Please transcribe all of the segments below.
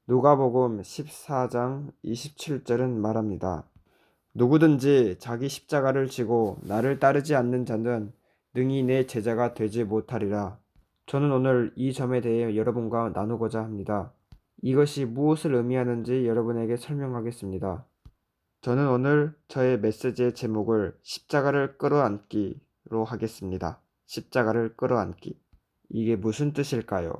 누가복음 14장 27절은 말합니다. 누구든지 자기 십자가를 지고 나를 따르지 않는 자는 능히 내 제자가 되지 못하리라. 저는 오늘 이 점에 대해 여러분과 나누고자 합니다. 이것이 무엇을 의미하는지 여러분에게 설명하겠습니다. 저는 오늘 저의 메시지의 제목을 십자가를 끌어안기로 하겠습니다. 십자가를 끌어안기. 이게 무슨 뜻일까요?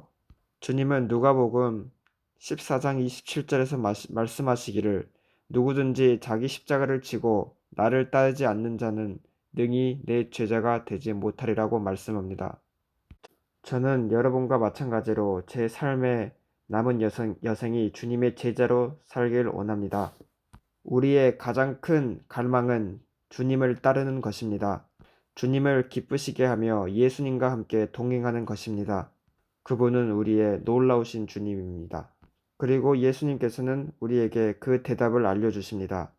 주님은 누가복음 14장 27절에서 말씀하시기를 누구든지 자기 십자가를 지고 나를 따르지 않는 자는 능히 내 제자가 되지 못하리라고 말씀합니다. 저는 여러분과 마찬가지로 제 삶의 남은 여생이 주님의 제자로 살길 원합니다. 우리의 가장 큰 갈망은 주님을 따르는 것입니다. 주님을 기쁘시게 하며 예수님과 함께 동행하는 것입니다. 그분은 우리의 놀라우신 주님입니다. 그리고 예수님께서는 우리에게 그 대답을 알려주십니다.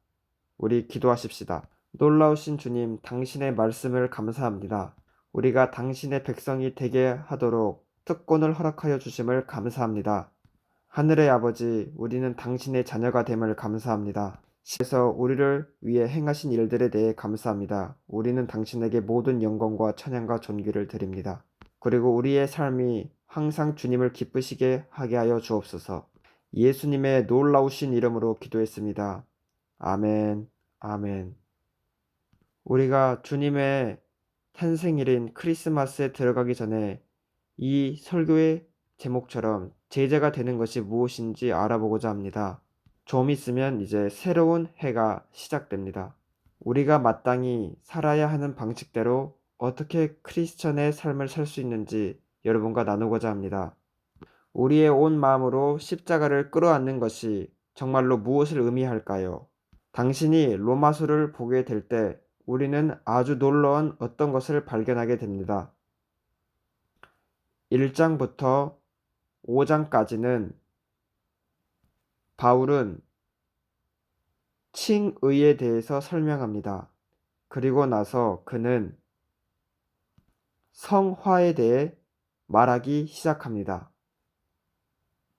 우리 기도하십시다. 놀라우신 주님, 당신의 말씀을 감사합니다. 우리가 당신의 백성이 되게 하도록 특권을 허락하여 주심을 감사합니다. 하늘의 아버지, 우리는 당신의 자녀가 됨을 감사합니다. 그래서 우리를 위해 행하신 일들에 대해 감사합니다. 우리는 당신에게 모든 영광과 찬양과 존귀를 드립니다. 그리고 우리의 삶이 항상 주님을 기쁘시게 하게 하여 주옵소서. 예수님의 놀라우신 이름으로 기도했습니다. 아멘, 아멘. 우리가 주님의 탄생일인 크리스마스에 들어가기 전에 이 설교의 제목처럼 제자가 되는 것이 무엇인지 알아보고자 합니다. 좀 있으면 이제 새로운 해가 시작됩니다. 우리가 마땅히 살아야 하는 방식대로 어떻게 크리스천의 삶을 살 수 있는지 여러분과 나누고자 합니다. 우리의 온 마음으로 십자가를 끌어안는 것이 정말로 무엇을 의미할까요? 당신이 로마서를 보게 될 때 우리는 아주 놀라운 어떤 것을 발견하게 됩니다. 1장부터 5장까지는 바울은 칭의에 대해서 설명합니다. 그리고 나서 그는 성화에 대해 말하기 시작합니다.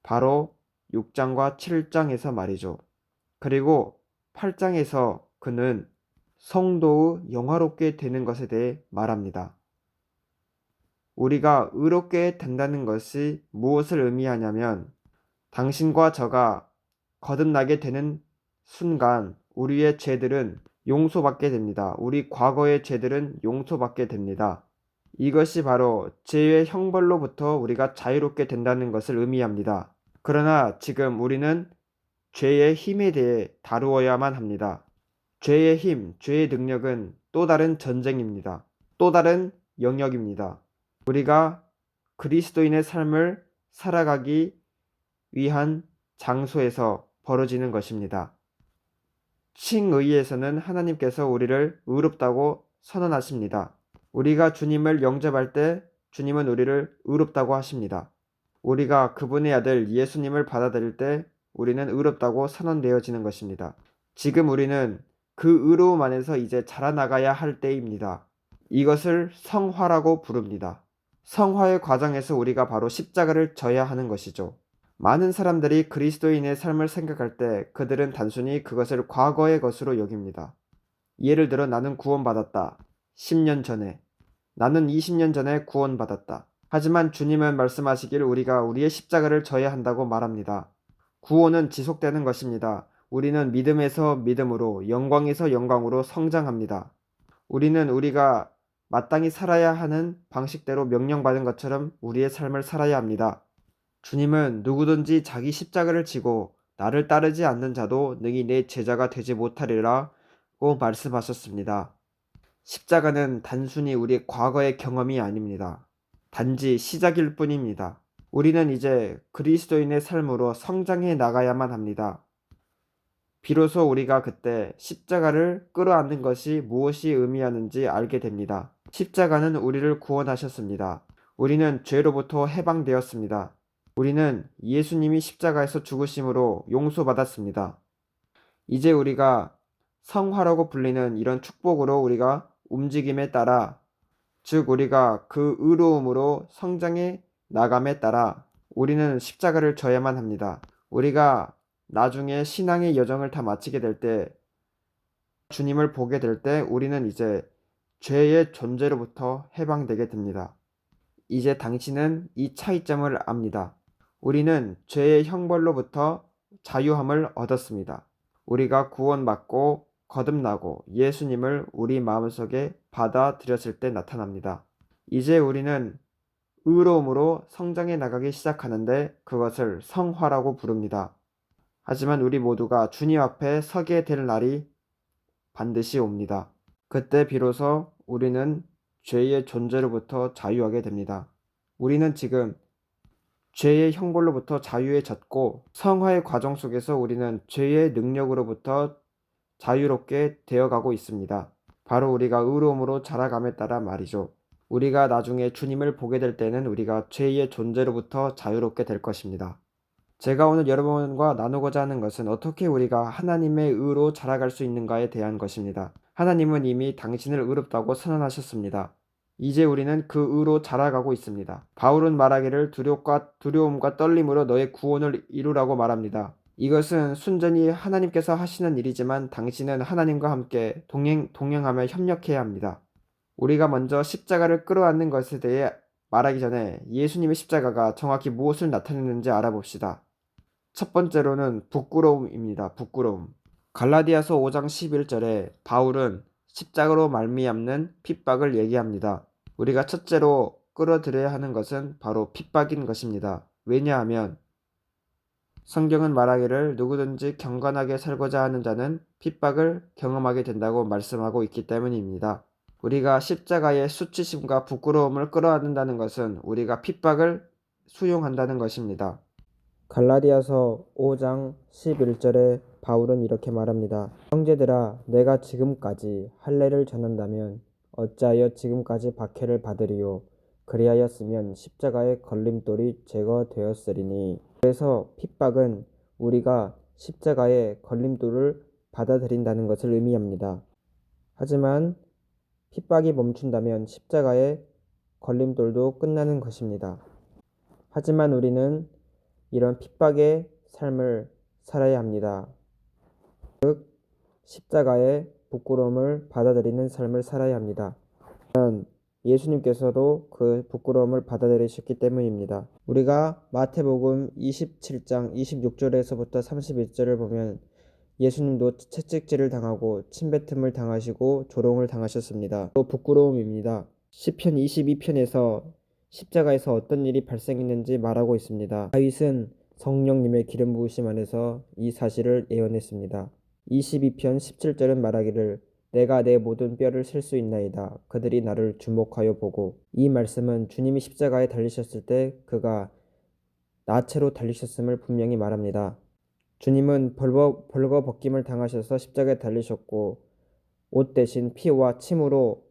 바로 6장과 7장에서 말이죠. 그리고 8장에서 그는 성도의 영화롭게 되는 것에 대해 말합니다. 우리가 의롭게 된다는 것이 무엇을 의미하냐면 당신과 저가 거듭나게 되는 순간 우리의 죄들은 용서받게 됩니다. 우리 과거의 죄들은 용서받게 됩니다. 이것이 바로 죄의 형벌로부터 우리가 자유롭게 된다는 것을 의미합니다. 그러나 지금 우리는 죄의 힘에 대해 다루어야만 합니다. 죄의 힘, 죄의 능력은 또 다른 전쟁입니다. 또 다른 영역입니다. 우리가 그리스도인의 삶을 살아가기 위한 장소에서 벌어지는 것입니다. 칭의에서는 하나님께서 우리를 의롭다고 선언하십니다. 우리가 주님을 영접할 때 주님은 우리를 의롭다고 하십니다. 우리가 그분의 아들 예수님을 받아들일 때 우리는 의롭다고 선언되어지는 것입니다. 지금 우리는 그 의로움 안에서 이제 자라나가야 할 때입니다. 이것을 성화라고 부릅니다. 성화의 과정에서 우리가 바로 십자가를 져야 하는 것이죠. 많은 사람들이 그리스도인의 삶을 생각할 때 그들은 단순히 그것을 과거의 것으로 여깁니다. 예를 들어 나는 구원받았다. 10년 전에. 나는 20년 전에 구원받았다. 하지만 주님은 말씀하시길 우리가 우리의 십자가를 져야 한다고 말합니다. 구원은 지속되는 것입니다. 우리는 믿음에서 믿음으로, 영광에서 영광으로 성장합니다. 우리는 우리가 마땅히 살아야 하는 방식대로 명령받은 것처럼 우리의 삶을 살아야 합니다. 주님은 누구든지 자기 십자가를 지고 나를 따르지 않는 자도 능히 내 제자가 되지 못하리라고 말씀하셨습니다. 십자가는 단순히 우리의 과거의 경험이 아닙니다. 단지 시작일 뿐입니다. 우리는 이제 그리스도인의 삶으로 성장해 나가야만 합니다. 비로소 우리가 그때 십자가를 끌어안는 것이 무엇이 의미하는지 알게 됩니다. 십자가는 우리를 구원하셨습니다. 우리는 죄로부터 해방되었습니다. 우리는 예수님이 십자가에서 죽으심으로 용서받았습니다. 이제 우리가 성화라고 불리는 이런 축복으로 우리가 움직임에 따라, 즉 우리가 그 의로움으로 성장해 나감에 따라 우리는 십자가를 져야만 합니다. 우리가 나중에 신앙의 여정을 다 마치게 될 때, 주님을 보게 될 때 우리는 이제 죄의 존재로부터 해방되게 됩니다. 이제 당신은 이 차이점을 압니다. 우리는 죄의 형벌로부터 자유함을 얻었습니다. 우리가 구원받고 거듭나고 예수님을 우리 마음속에 받아들였을 때 나타납니다. 이제 우리는 의로움으로 성장해 나가기 시작하는데 그것을 성화라고 부릅니다. 하지만 우리 모두가 주님 앞에 서게 될 날이 반드시 옵니다. 그때 비로소 우리는 죄의 존재로부터 자유하게 됩니다. 우리는 지금 죄의 형벌로부터 자유해졌고 성화의 과정 속에서 우리는 죄의 능력으로부터 자유롭게 되어가고 있습니다. 바로 우리가 의로움으로 자라감에 따라 말이죠. 우리가 나중에 주님을 보게 될 때는 우리가 죄의 존재로부터 자유롭게 될 것입니다. 제가 오늘 여러분과 나누고자 하는 것은 어떻게 우리가 하나님의 의로 자라갈 수 있는가에 대한 것입니다. 하나님은 이미 당신을 의롭다고 선언하셨습니다. 이제 우리는 그 의로 자라가고 있습니다. 바울은 말하기를 두려움과 떨림으로 너의 구원을 이루라고 말합니다. 이것은 순전히 하나님께서 하시는 일이지만 당신은 하나님과 함께 동행하며 협력해야 합니다. 우리가 먼저 십자가를 끌어안는 것에 대해 말하기 전에 예수님의 십자가가 정확히 무엇을 나타내는지 알아봅시다. 첫 번째로는 부끄러움입니다. 부끄러움. 갈라디아서 5장 11절에 바울은 십자가로 말미암는 핍박을 얘기합니다. 우리가 첫째로 끌어들여야 하는 것은 바로 핍박인 것입니다. 왜냐하면 성경은 말하기를 누구든지 경건하게 살고자 하는 자는 핍박을 경험하게 된다고 말씀하고 있기 때문입니다. 우리가 십자가의 수치심과 부끄러움을 끌어안는다는 것은 우리가 핍박을 수용한다는 것입니다. 갈라디아서 5장 11절에 바울은 이렇게 말합니다. 형제들아, 내가 지금까지 할례를 전한다면 어찌하여 지금까지 박해를 받으리요? 그리하였으면 십자가의 걸림돌이 제거되었으리니. 그래서 핍박은 우리가 십자가의 걸림돌을 받아들인다는 것을 의미합니다. 하지만 핍박이 멈춘다면 십자가의 걸림돌도 끝나는 것입니다. 하지만 우리는 이런 핍박의 삶을 살아야 합니다. 즉, 십자가의 부끄러움을 받아들이는 삶을 살아야 합니다. 예수님께서도 그 부끄러움을 받아들이셨기 때문입니다. 우리가 마태복음 27장 26절에서부터 31절을 보면 예수님도 채찍질을 당하고 침뱉음을 당하시고 조롱을 당하셨습니다. 또 부끄러움입니다. 시편 22편에서 십자가에서 어떤 일이 발생했는지 말하고 있습니다. 다윗은 성령님의 기름 부으심 안에서 이 사실을 예언했습니다. 22편 17절은 말하기를 내가 내 모든 뼈를 셀 수 있나이다. 그들이 나를 주목하여 보고. 이 말씀은 주님이 십자가에 달리셨을 때 그가 나체로 달리셨음을 분명히 말합니다. 주님은 벌거벗김을 당하셔서 십자가에 달리셨고 옷 대신 피와 침으로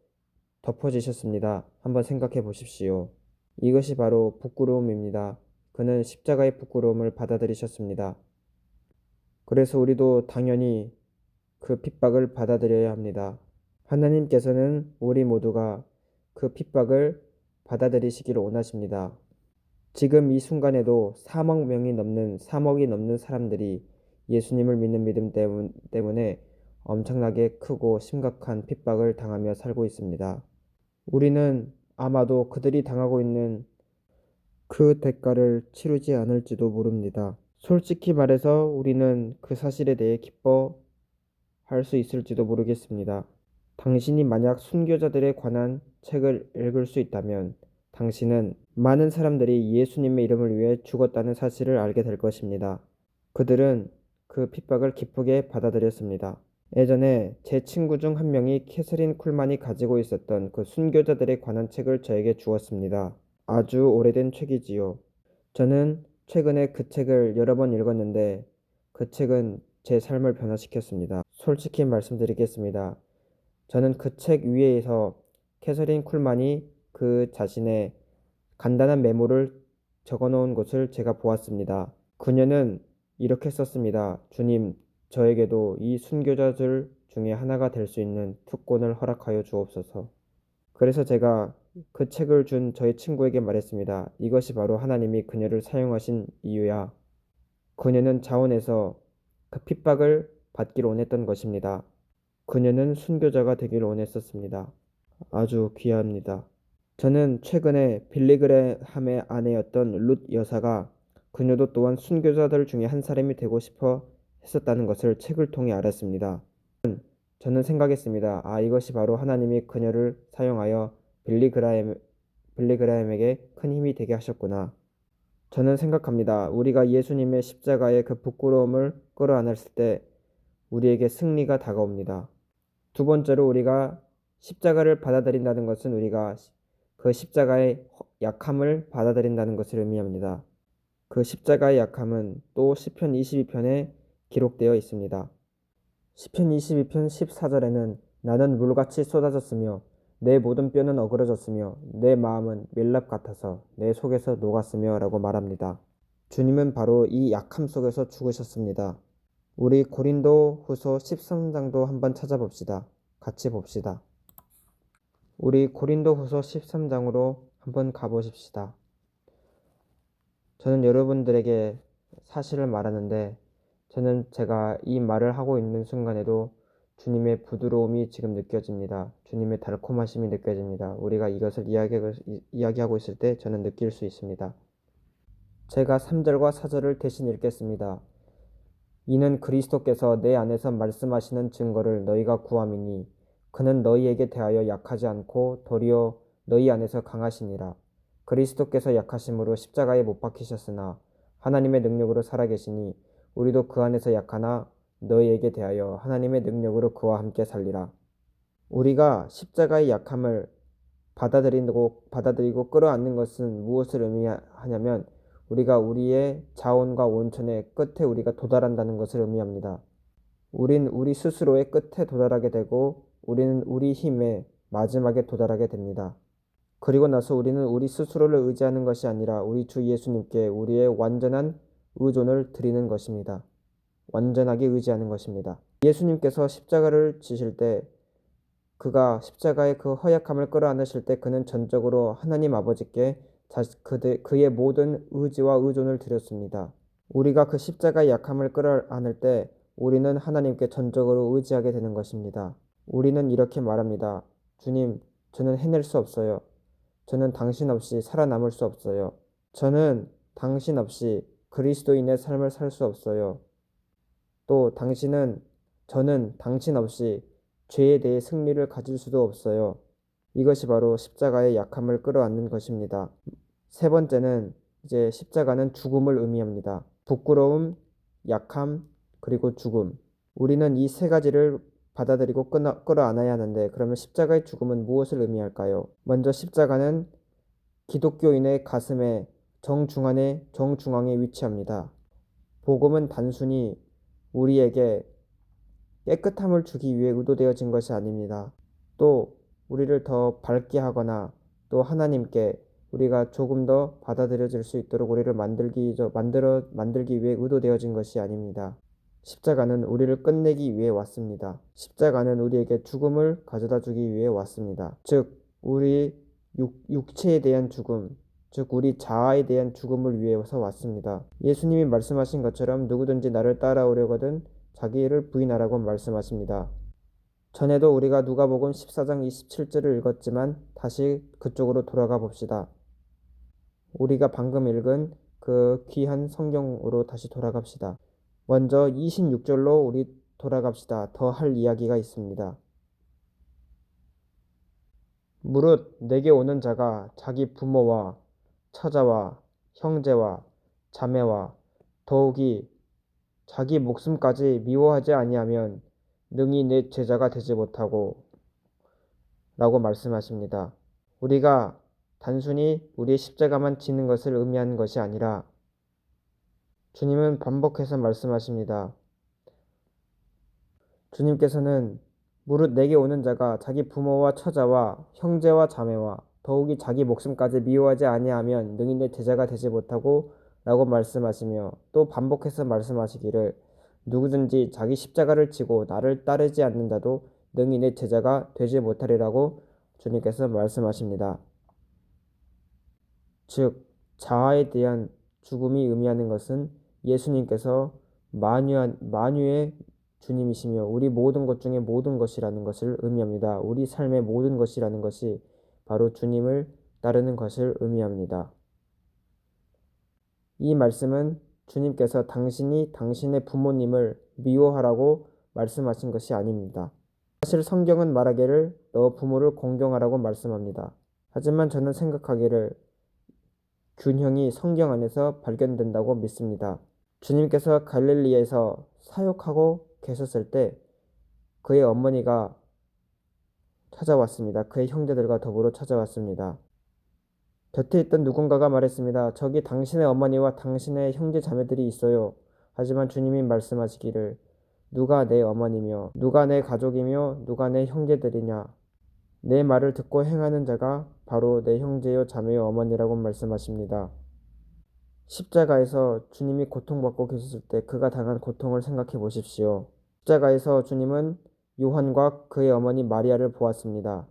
덮어지셨습니다. 한번 생각해 보십시오. 이것이 바로 부끄러움입니다. 그는 십자가의 부끄러움을 받아들이셨습니다. 그래서 우리도 당연히 그 핍박을 받아들여야 합니다. 하나님께서는 우리 모두가 그 핍박을 받아들이시기를 원하십니다. 지금 이 순간에도 3억이 넘는 사람들이 예수님을 믿는 믿음 때문에 엄청나게 크고 심각한 핍박을 당하며 살고 있습니다. 우리는 아마도 그들이 당하고 있는 그 대가를 치르지 않을지도 모릅니다. 솔직히 말해서 우리는 그 사실에 대해 기뻐할 수 있을지도 모르겠습니다. 당신이 만약 순교자들에 관한 책을 읽을 수 있다면 당신은 많은 사람들이 예수님의 이름을 위해 죽었다는 사실을 알게 될 것입니다. 그들은 그 핍박을 기쁘게 받아들였습니다. 예전에 제 친구 중 한 명이 캐서린 쿨만이 가지고 있었던 그 순교자들에 관한 책을 저에게 주었습니다. 아주 오래된 책이지요. 저는 최근에 그 책을 여러 번 읽었는데 그 책은 제 삶을 변화시켰습니다. 솔직히 말씀드리겠습니다. 저는 그 책 위에서 캐서린 쿨만이 그 자신의 간단한 메모를 적어놓은 것을 제가 보았습니다. 그녀는 이렇게 썼습니다. 주님, 저에게도 이 순교자들 중에 하나가 될 수 있는 특권을 허락하여 주옵소서. 그래서 제가 그 책을 준 저의 친구에게 말했습니다. 이것이 바로 하나님이 그녀를 사용하신 이유야. 그녀는 자원에서 그 핍박을 받기를 원했던 것입니다. 그녀는 순교자가 되기를 원했었습니다. 아주 귀합니다. 저는 최근에 빌리그레함의 아내였던 룻 여사가 그녀도 또한 순교자들 중에 한 사람이 되고 싶어 했었다는 것을 책을 통해 알았습니다. 저는 생각했습니다. 이것이 바로 하나님이 그녀를 사용하여 빌리그레함에게 큰 힘이 되게 하셨구나. 저는 생각합니다. 우리가 예수님의 십자가의 그 부끄러움을 끌어안았을 때 우리에게 승리가 다가옵니다. 두 번째로 우리가 십자가를 받아들인다는 것은 우리가 그 십자가의 약함을 받아들인다는 것을 의미합니다. 그 십자가의 약함은 또 시편 22편에 기록되어 있습니다. 시편 22편 14절에는 나는 물같이 쏟아졌으며 내 모든 뼈는 어그러졌으며 내 마음은 밀랍 같아서 내 속에서 녹았으며 라고 말합니다. 주님은 바로 이 약함 속에서 죽으셨습니다. 우리 고린도 후서 13장도 한번 찾아봅시다. 같이 봅시다. 우리 고린도 후서 13장으로 한번 가보십시다. 저는 여러분들에게 사실을 말하는데 저는 제가 이 말을 하고 있는 순간에도 주님의 부드러움이 지금 느껴집니다. 주님의 달콤하심이 느껴집니다. 우리가 이것을 이야기하고 있을 때 저는 느낄 수 있습니다. 제가 3절과 4절을 대신 읽겠습니다. 이는 그리스도께서 내 안에서 말씀하시는 증거를 너희가 구함이니 그는 너희에게 대하여 약하지 않고 도리어 너희 안에서 강하시니라. 그리스도께서 약하심으로 십자가에 못 박히셨으나 하나님의 능력으로 살아계시니 우리도 그 안에서 약하나 너희에게 대하여 하나님의 능력으로 그와 함께 살리라. 우리가 십자가의 약함을 받아들이고 끌어안는 것은 무엇을 의미하냐면 우리가 우리의 자원과 원천의 끝에 우리가 도달한다는 것을 의미합니다. 우린 우리 스스로의 끝에 도달하게 되고 우리는 우리 힘의 마지막에 도달하게 됩니다. 그리고 나서 우리는 우리 스스로를 의지하는 것이 아니라 우리 주 예수님께 우리의 완전한 의존을 드리는 것입니다. 완전하게 의지하는 것입니다. 예수님께서 십자가를 지실 때 그가 십자가의 그 허약함을 끌어안으실 때 그는 전적으로 하나님 아버지께 그의 모든 의지와 의존을 드렸습니다. 우리가 그 십자가의 약함을 끌어안을 때 우리는 하나님께 전적으로 의지하게 되는 것입니다. 우리는 이렇게 말합니다. 주님, 저는 해낼 수 없어요. 저는 당신 없이 살아남을 수 없어요. 저는 당신 없이 그리스도인의 삶을 살 수 없어요. 또 저는 당신 없이 죄에 대해 승리를 가질 수도 없어요. 이것이 바로 십자가의 약함을 끌어안는 것입니다. 세 번째는 이제 십자가는 죽음을 의미합니다. 부끄러움, 약함, 그리고 죽음. 우리는 이 세 가지를 받아들이고 끌어안아야 하는데 그러면 십자가의 죽음은 무엇을 의미할까요? 먼저 십자가는 기독교인의 가슴의 정중앙에 위치합니다. 복음은 단순히 우리에게 깨끗함을 주기 위해 의도되어진 것이 아닙니다. 또 우리를 더 밝게 하거나 또 하나님께 우리가 조금 더 받아들여질 수 있도록 우리를 만들기 위해 의도되어진 것이 아닙니다. 십자가는 우리를 끝내기 위해 왔습니다. 십자가는 우리에게 죽음을 가져다 주기 위해 왔습니다. 즉 우리 육체에 대한 죽음, 즉 우리 자아에 대한 죽음을 위해서 왔습니다. 예수님이 말씀하신 것처럼 누구든지 나를 따라오려거든 자기를 부인하라고 말씀하십니다. 전에도 우리가 누가복음 14장 27절을 읽었지만 다시 그쪽으로 돌아가 봅시다. 우리가 방금 읽은 그 귀한 성경으로 다시 돌아갑시다. 먼저 26절로 우리 돌아갑시다. 더 할 이야기가 있습니다. 무릇 내게 오는 자가 자기 부모와 처자와 형제와 자매와 더욱이 자기 목숨까지 미워하지 아니하면 능히 내 제자가 되지 못하고 라고 말씀하십니다. 우리가 단순히 우리의 십자가만 지는 것을 의미하는 것이 아니라 주님은 반복해서 말씀하십니다. 주님께서는 무릇 내게 오는 자가 자기 부모와 처자와 형제와 자매와 더욱이 자기 목숨까지 미워하지 아니하면 능히 내 제자가 되지 못하고 라고 말씀하시며 또 반복해서 말씀하시기를 누구든지 자기 십자가를 지고 나를 따르지 않는다도 능히 내 제자가 되지 못하리라고 주님께서 말씀하십니다. 즉 자아에 대한 죽음이 의미하는 것은 예수님께서 만유의 주님이시며 우리 모든 것 중에 모든 것이라는 것을 의미합니다. 우리 삶의 모든 것이라는 것이 바로 주님을 따르는 것을 의미합니다. 이 말씀은 주님께서 당신이 당신의 부모님을 미워하라고 말씀하신 것이 아닙니다. 사실 성경은 말하기를 너 부모를 공경하라고 말씀합니다. 하지만 저는 생각하기를 균형이 성경 안에서 발견된다고 믿습니다. 주님께서 갈릴리에서 사역하고 계셨을 때 그의 어머니가 찾아왔습니다. 그의 형제들과 더불어 찾아왔습니다. 곁에 있던 누군가가 말했습니다. 저기 당신의 어머니와 당신의 형제 자매들이 있어요. 하지만 주님이 말씀하시기를 누가 내 어머니며 누가 내 가족이며 누가 내 형제들이냐. 내 말을 듣고 행하는 자가 바로 내 형제요 자매요 어머니라고 말씀하십니다. 십자가에서 주님이 고통받고 계셨을 때 그가 당한 고통을 생각해 보십시오. 십자가에서 주님은 요한과 그의 어머니 마리아를 보았습니다.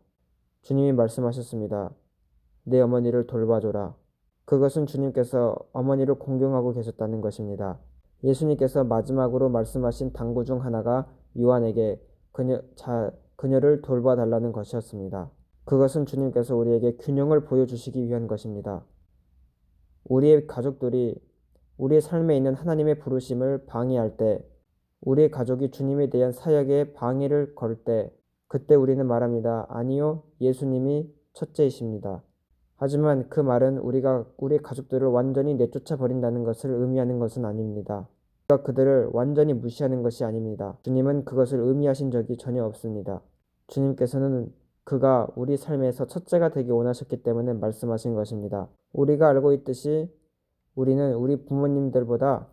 주님이 말씀하셨습니다. 내 어머니를 돌봐줘라. 그것은 주님께서 어머니를 공경하고 계셨다는 것입니다. 예수님께서 마지막으로 말씀하신 당부 중 하나가 요한에게 그녀를 돌봐달라는 것이었습니다. 그것은 주님께서 우리에게 균형을 보여주시기 위한 것입니다. 우리의 가족들이 우리의 삶에 있는 하나님의 부르심을 방해할 때, 우리의 가족이 주님에 대한 사역에 방해를 걸 때, 그때 우리는 말합니다. 아니요, 예수님이 첫째이십니다. 하지만 그 말은 우리가 우리의 가족들을 완전히 내쫓아 버린다는 것을 의미하는 것은 아닙니다. 우리가 그들을 완전히 무시하는 것이 아닙니다. 주님은 그것을 의미하신 적이 전혀 없습니다. 주님께서는 그가 우리 삶에서 첫째가 되기 원하셨기 때문에 말씀하신 것입니다. 우리가 알고 있듯이 우리는 우리 부모님들보다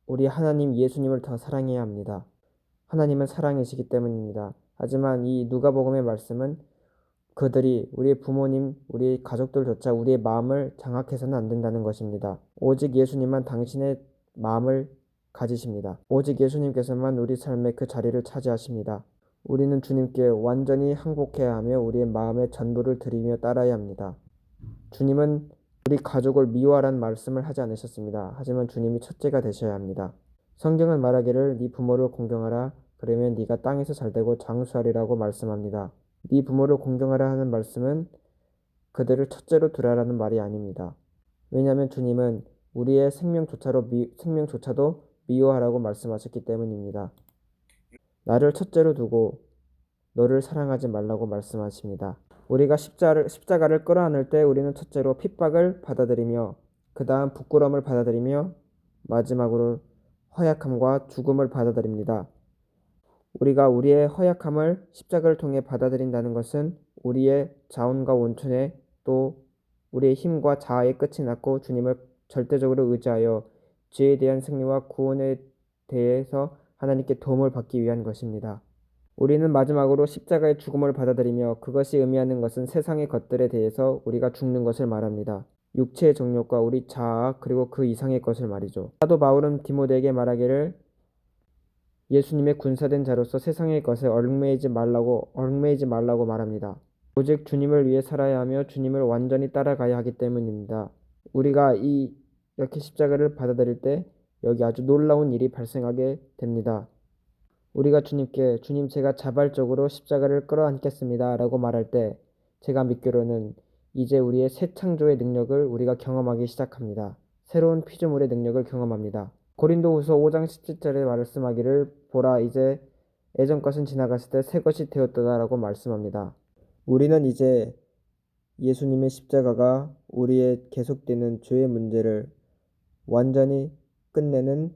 우리 하나님 예수님을 더 사랑해야 합니다. 하나님은 사랑이시기 때문입니다. 하지만 이 누가복음의 말씀은 그들이 우리의 부모님, 우리의 가족들조차 우리의 마음을 장악해서는 안 된다는 것입니다. 오직 예수님만 당신의 마음을 가지십니다. 오직 예수님께서만 우리 삶의 그 자리를 차지하십니다. 우리는 주님께 완전히 항복해야 하며 우리의 마음의 전부를 드리며 따라야 합니다. 주님은 우리 가족을 미워하라는 말씀을 하지 않으셨습니다. 하지만 주님이 첫째가 되셔야 합니다. 성경은 말하기를 네 부모를 공경하라. 그러면 네가 땅에서 잘되고 장수하리라고 말씀합니다. 네 부모를 공경하라 하는 말씀은 그들을 첫째로 두라라는 말이 아닙니다. 왜냐하면 주님은 우리의 생명조차도 미워하라고 말씀하셨기 때문입니다. 나를 첫째로 두고 너를 사랑하지 말라고 말씀하십니다. 우리가 십자가를 끌어안을 때 우리는 첫째로 핍박을 받아들이며 그 다음 부끄러움을 받아들이며 마지막으로 허약함과 죽음을 받아들입니다. 우리가 우리의 허약함을 십자가를 통해 받아들인다는 것은 우리의 자원과 온천에 또 우리의 힘과 자아의 끝이 났고 주님을 절대적으로 의지하여 죄에 대한 승리와 구원에 대해서 하나님께 도움을 받기 위한 것입니다. 우리는 마지막으로 십자가의 죽음을 받아들이며 그것이 의미하는 것은 세상의 것들에 대해서 우리가 죽는 것을 말합니다. 육체의 정욕과 우리 자아 그리고 그 이상의 것을 말이죠. 사도 바울은 디모데에게 말하기를 예수님의 군사된 자로서 세상의 것에 얽매이지 말라고 말합니다. 오직 주님을 위해 살아야 하며 주님을 완전히 따라가야 하기 때문입니다. 우리가 이렇게 십자가를 받아들일 때 여기 아주 놀라운 일이 발생하게 됩니다. 우리가 주님께 주님 제가 자발적으로 십자가를 끌어안겠습니다 라고 말할 때 제가 믿기로는 이제 우리의 새 창조의 능력을 우리가 경험하기 시작합니다. 새로운 피조물의 능력을 경험합니다. 고린도후서 5장 17절에 말씀하기를 보라 이제 예전 것은 지나갔을 때 새 것이 되었도다 라고 말씀합니다. 우리는 이제 예수님의 십자가가 우리의 계속되는 죄의 문제를 완전히 끝내는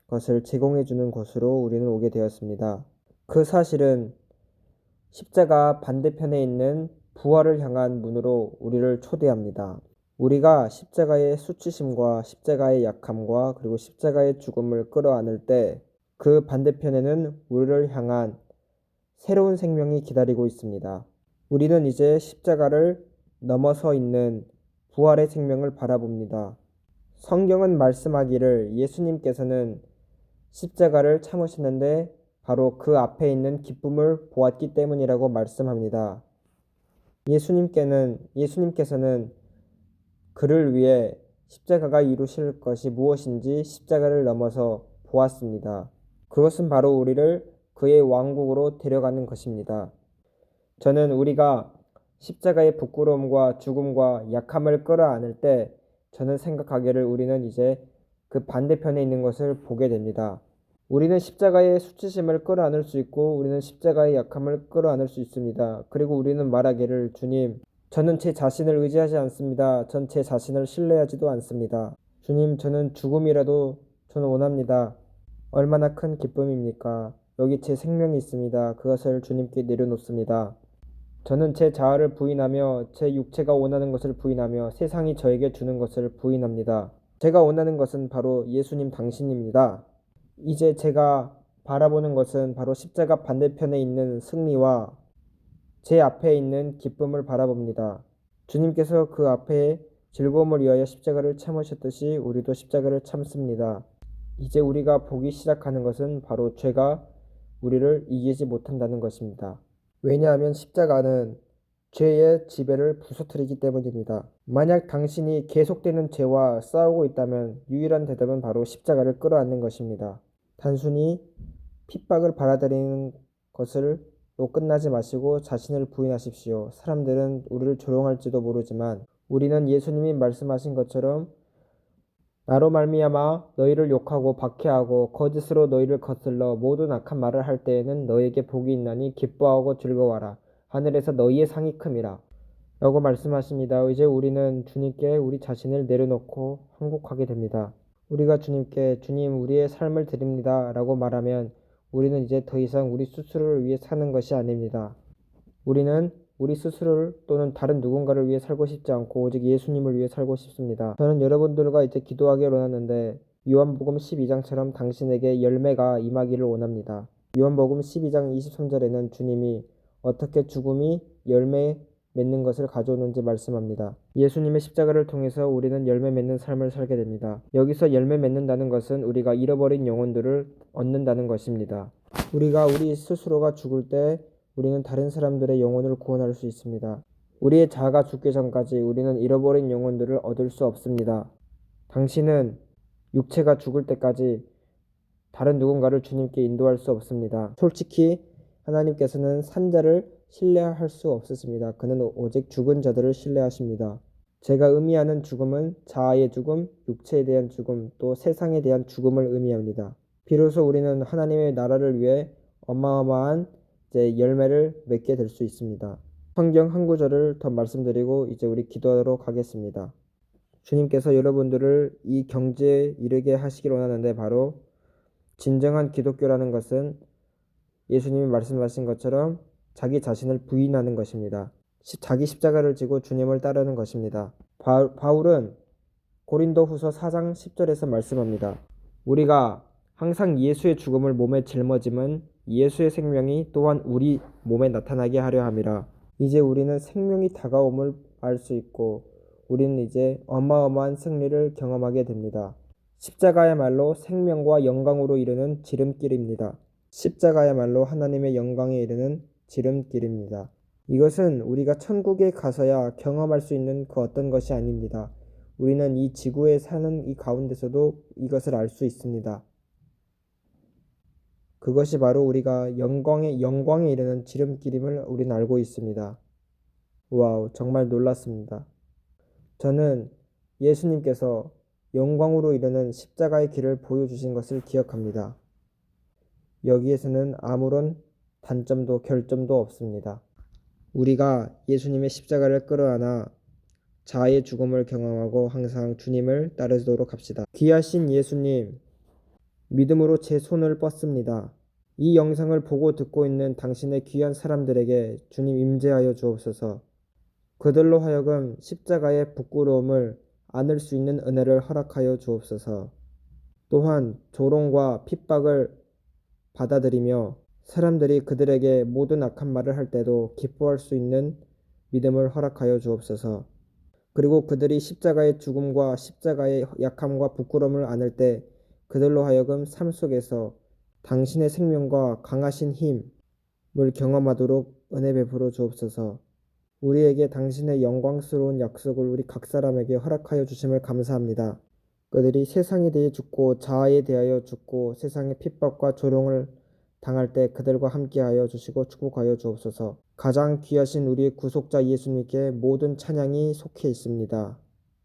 것을 제공해주는 곳으로 우리는 오게 되었습니다. 그 사실은 십자가 반대편에 있는 부활을 향한 문으로 우리를 초대합니다. 우리가 십자가의 수치심과 십자가의 약함과 그리고 십자가의 죽음을 끌어안을 때 그 반대편에는 우리를 향한 새로운 생명이 기다리고 있습니다. 우리는 이제 십자가를 넘어서 있는 부활의 생명을 바라봅니다. 성경은 말씀하기를 예수님께서는 십자가를 참으시는데 바로 그 앞에 있는 기쁨을 보았기 때문이라고 말씀합니다. 예수님께서는 그를 위해 십자가가 이루실 것이 무엇인지 십자가를 넘어서 보았습니다. 그것은 바로 우리를 그의 왕국으로 데려가는 것입니다. 저는 우리가 십자가의 부끄러움과 죽음과 약함을 끌어안을 때 저는 생각하기를 우리는 이제 그 반대편에 있는 것을 보게 됩니다. 우리는 십자가의 수치심을 끌어안을 수 있고 우리는 십자가의 약함을 끌어안을 수 있습니다. 그리고 우리는 말하기를 주님, 저는 제 자신을 의지하지 않습니다. 전 제 자신을 신뢰하지도 않습니다. 주님, 저는 죽음이라도 저는 원합니다. 얼마나 큰 기쁨입니까? 여기 제 생명이 있습니다. 그것을 주님께 내려놓습니다. 저는 제 자아를 부인하며 제 육체가 원하는 것을 부인하며 세상이 저에게 주는 것을 부인합니다. 제가 원하는 것은 바로 예수님 당신입니다. 이제 제가 바라보는 것은 바로 십자가 반대편에 있는 승리와 제 앞에 있는 기쁨을 바라봅니다. 주님께서 그 앞에 즐거움을 위하여 십자가를 참으셨듯이 우리도 십자가를 참습니다. 이제 우리가 보기 시작하는 것은 바로 죄가 우리를 이기지 못한다는 것입니다. 왜냐하면 십자가는 죄의 지배를 부서뜨리기 때문입니다. 만약 당신이 계속되는 죄와 싸우고 있다면 유일한 대답은 바로 십자가를 끌어안는 것입니다. 단순히 핍박을 받아들이는 것을 로 끝나지 마시고 자신을 부인하십시오. 사람들은 우리를 조롱할지도 모르지만 우리는 예수님이 말씀하신 것처럼 나로 말미암아 너희를 욕하고 박해하고 거짓으로 너희를 거슬러 모든 악한 말을 할 때에는 너희에게 복이 있나니 기뻐하고 즐거워하라. 하늘에서 너희의 상이 큼이라. 라고 말씀하십니다. 이제 우리는 주님께 우리 자신을 내려놓고 항복하게 됩니다. 우리가 주님께 주님 우리의 삶을 드립니다. 라고 말하면 우리는 이제 더 이상 우리 스스로를 위해 사는 것이 아닙니다. 우리는 우리 스스로를 또는 다른 누군가를 위해 살고 싶지 않고 오직 예수님을 위해 살고 싶습니다. 저는 여러분들과 이제 기도하기를 원하는데 요한복음 12장처럼 당신에게 열매가 임하기를 원합니다. 요한복음 12장 23절에는 주님이 어떻게 죽음이 열매 맺는 것을 가져오는지 말씀합니다. 예수님의 십자가를 통해서 우리는 열매 맺는 삶을 살게 됩니다. 여기서 열매 맺는다는 것은 우리가 잃어버린 영혼들을 얻는다는 것입니다. 우리가 우리 스스로가 죽을 때 우리는 다른 사람들의 영혼을 구원할 수 있습니다. 우리의 자아가 죽기 전까지 우리는 잃어버린 영혼들을 얻을 수 없습니다. 당신은 육체가 죽을 때까지 다른 누군가를 주님께 인도할 수 없습니다. 솔직히 하나님께서는 산자를 신뢰할 수 없으십니다. 그는 오직 죽은 자들을 신뢰하십니다. 제가 의미하는 죽음은 자아의 죽음, 육체에 대한 죽음, 또 세상에 대한 죽음을 의미합니다. 비로소 우리는 하나님의 나라를 위해 어마어마한 열매를 맺게 될 수 있습니다. 성경 한 구절을 더 말씀드리고 이제 우리 기도하도록 하겠습니다. 주님께서 여러분들을 이 경지에 이르게 하시길 원하는데 바로 진정한 기독교라는 것은 예수님이 말씀하신 것처럼 자기 자신을 부인하는 것입니다. 자기 십자가를 지고 주님을 따르는 것입니다. 바울은 고린도후서 4장 10절에서 말씀합니다. 우리가 항상 예수의 죽음을 몸에 짊어짐은 예수의 생명이 또한 우리 몸에 나타나게 하려 함이라. 이제 우리는 생명이 다가옴을 알 수 있고 우리는 이제 어마어마한 승리를 경험하게 됩니다. 십자가야말로 생명과 영광으로 이르는 지름길입니다. 십자가야말로 하나님의 영광에 이르는 지름길입니다. 이것은 우리가 천국에 가서야 경험할 수 있는 그 어떤 것이 아닙니다. 우리는 이 지구에 사는 이 가운데서도 이것을 알 수 있습니다. 그것이 바로 우리가 영광에 이르는 지름길임을 우리는 알고 있습니다. 와우, 정말 놀랐습니다. 저는 예수님께서 영광으로 이르는 십자가의 길을 보여주신 것을 기억합니다. 여기에서는 아무런 단점도 결점도 없습니다. 우리가 예수님의 십자가를 끌어안아 자아의 죽음을 경험하고 항상 주님을 따르도록 합시다. 귀하신 예수님, 믿음으로 제 손을 뻗습니다. 이 영상을 보고 듣고 있는 당신의 귀한 사람들에게 주님 임재하여 주옵소서. 그들로 하여금 십자가의 부끄러움을 안을 수 있는 은혜를 허락하여 주옵소서. 또한 조롱과 핍박을 받아들이며 사람들이 그들에게 모든 악한 말을 할 때도 기뻐할 수 있는 믿음을 허락하여 주옵소서. 그리고 그들이 십자가의 죽음과 십자가의 약함과 부끄러움을 안을 때 그들로 하여금 삶 속에서 당신의 생명과 강하신 힘을 경험하도록 은혜 베풀어 주옵소서. 우리에게 당신의 영광스러운 약속을 우리 각 사람에게 허락하여 주심을 감사합니다. 그들이 세상에 대해 죽고 자아에 대하여 죽고 세상의 핍박과 조롱을 당할 때 그들과 함께하여 주시고 축복하여 주옵소서. 가장 귀하신 우리의 구속자 예수님께 모든 찬양이 속해 있습니다.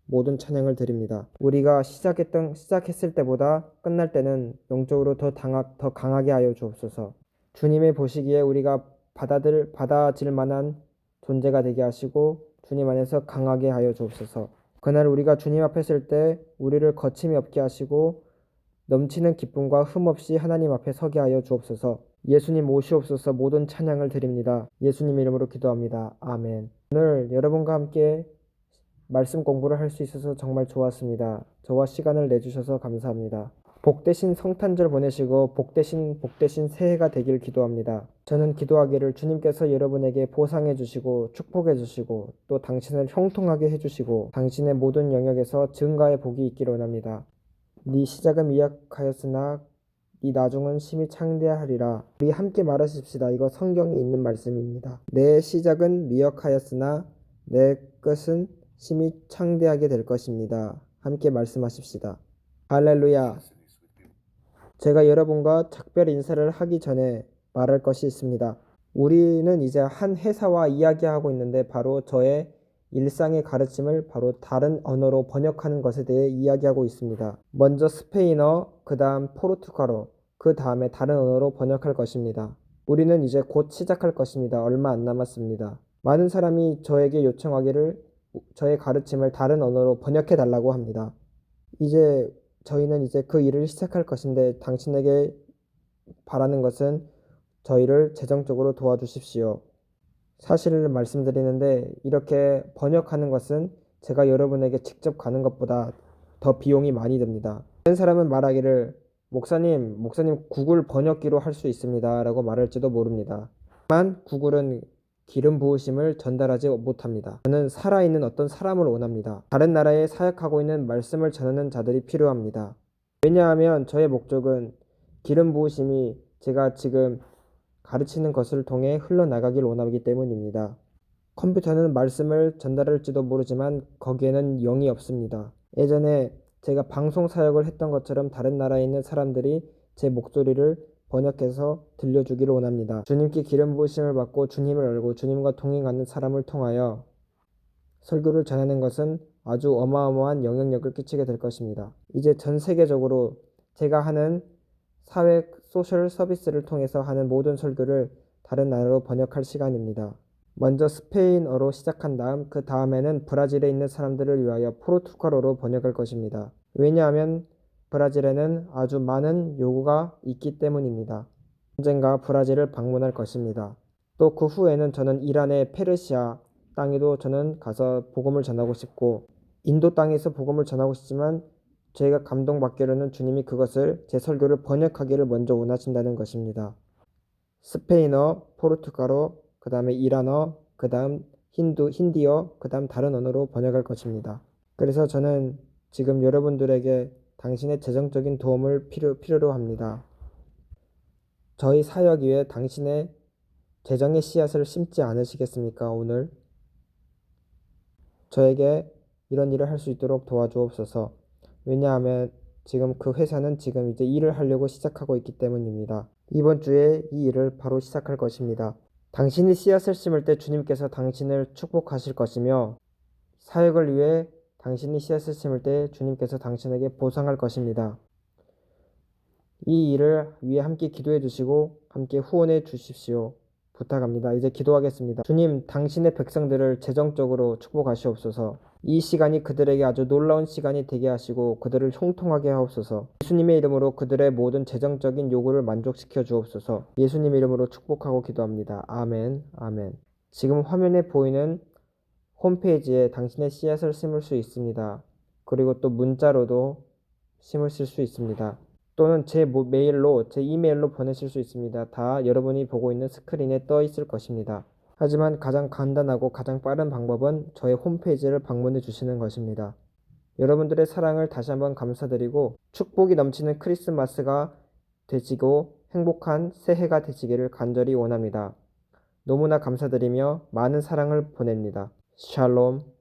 모든 찬양을 드립니다. 우리가 시작했을 때보다 끝날 때는 영적으로 더 강하게 하여 주옵소서. 주님의 보시기에 우리가 받아질 만한 존재가 되게 하시고 주님 안에서 강하게 하여 주옵소서. 그날 우리가 주님 앞에 설 때 우리를 거침이 없게 하시고 넘치는 기쁨과 흠 없이 하나님 앞에 서게 하여 주옵소서. 예수님 오시옵소서. 모든 찬양을 드립니다. 예수님 이름으로 기도합니다. 아멘. 오늘 여러분과 함께 말씀 공부를 할 수 있어서 정말 좋았습니다. 저와 시간을 내주셔서 감사합니다. 복되신 성탄절 보내시고 복되신 새해가 되길 기도합니다. 저는 기도하기를 주님께서 여러분에게 보상해 주시고 축복해 주시고 또 당신을 형통하게 해 주시고 당신의 모든 영역에서 증가의 복이 있기를 원합니다. 네 시작은 미약하였으나 네 나중은 심히 창대하리라. 우리 함께 말하십시다. 이거 성경에 있는 말씀입니다. 내 시작은 미약하였으나 내 끝은 심히 창대하게 될 것입니다. 함께 말씀하십시다. 할렐루야. 제가 여러분과 작별 인사를 하기 전에 말할 것이 있습니다. 우리는 이제 한 회사와 이야기하고 있는데 바로 저의 일상의 가르침을 바로 다른 언어로 번역하는 것에 대해 이야기하고 있습니다. 먼저 스페인어, 그 다음 포르투갈어, 그 다음에 다른 언어로 번역할 것입니다. 우리는 이제 곧 시작할 것입니다. 얼마 안 남았습니다. 많은 사람이 저에게 요청하기를 저의 가르침을 다른 언어로 번역해 달라고 합니다. 저희는 이제 그 일을 시작할 것인데 당신에게 바라는 것은 저희를 재정적으로 도와주십시오. 사실을 말씀드리는데 이렇게 번역하는 것은 제가 여러분에게 직접 가는 것보다 더 비용이 많이 듭니다. 다른 사람은 말하기를 목사님 구글 번역기로 할 수 있습니다 라고 말할지도 모릅니다. 하지만 구글은 기름 부으심을 전달하지 못합니다. 저는 살아있는 어떤 사람을 원합니다. 다른 나라에 사역하고 있는 말씀을 전하는 자들이 필요합니다. 왜냐하면 저의 목적은 기름 부으심이 제가 지금 가르치는 것을 통해 흘러나가길 원하기 때문입니다. 컴퓨터는 말씀을 전달할지도 모르지만 거기에는 영이 없습니다. 예전에 제가 방송 사역을 했던 것처럼 다른 나라에 있는 사람들이 제 목소리를 번역해서 들려주기를 원합니다. 주님께 기름 부으심을 받고 주님을 알고 주님과 동행하는 사람을 통하여 설교를 전하는 것은 아주 어마어마한 영향력을 끼치게 될 것입니다. 이제 전 세계적으로 제가 하는 사회 소셜 서비스를 통해서 하는 모든 설교를 다른 나라로 번역할 시간입니다. 먼저 스페인어로 시작한 다음 그 다음에는 브라질에 있는 사람들을 위하여 포르투갈어로 번역할 것입니다. 왜냐하면 브라질에는 아주 많은 요구가 있기 때문입니다. 언젠가 브라질을 방문할 것입니다. 또 그 후에는 저는 이란의 페르시아 땅에도 저는 가서 복음을 전하고 싶고 인도 땅에서 복음을 전하고 싶지만 저희가 감동받기로는 주님이 그것을 제 설교를 번역하기를 먼저 원하신다는 것입니다. 스페인어, 포르투갈어, 그 다음에 이란어, 그 다음 힌디어, 그 다음 다른 언어로 번역할 것입니다. 그래서 저는 지금 여러분들에게 당신의 재정적인 도움을 필요로 합니다. 저희 사역 위에 당신의 재정의 씨앗을 심지 않으시겠습니까? 오늘 저에게 이런 일을 할 수 있도록 도와주옵소서. 왜냐하면 지금 그 회사는 지금 이제 일을 하려고 시작하고 있기 때문입니다. 이번 주에 이 일을 바로 시작할 것입니다. 당신이 씨앗을 심을 때 주님께서 당신을 축복하실 것이며 사역을 위해 당신이 씨앗을 심을 때 주님께서 당신에게 보상할 것입니다. 이 일을 위해 함께 기도해 주시고 함께 후원해 주십시오. 부탁합니다. 이제 기도하겠습니다. 주님, 당신의 백성들을 재정적으로 축복하시옵소서. 이 시간이 그들에게 아주 놀라운 시간이 되게 하시고 그들을 형통하게 하옵소서. 예수님의 이름으로 그들의 모든 재정적인 요구를 만족시켜 주옵소서. 예수님 이름으로 축복하고 기도합니다. 아멘, 아멘. 지금 화면에 보이는 홈페이지에 당신의 씨앗을 심을 수 있습니다. 그리고 또 문자로도 심으실 수 있습니다. 또는 제 이메일로 보내실 수 있습니다. 다 여러분이 보고 있는 스크린에 떠 있을 것입니다. 하지만 가장 간단하고 가장 빠른 방법은 저의 홈페이지를 방문해 주시는 것입니다. 여러분들의 사랑을 다시 한번 감사드리고 축복이 넘치는 크리스마스가 되시고 행복한 새해가 되시기를 간절히 원합니다. 너무나 감사드리며 많은 사랑을 보냅니다. 샬롬.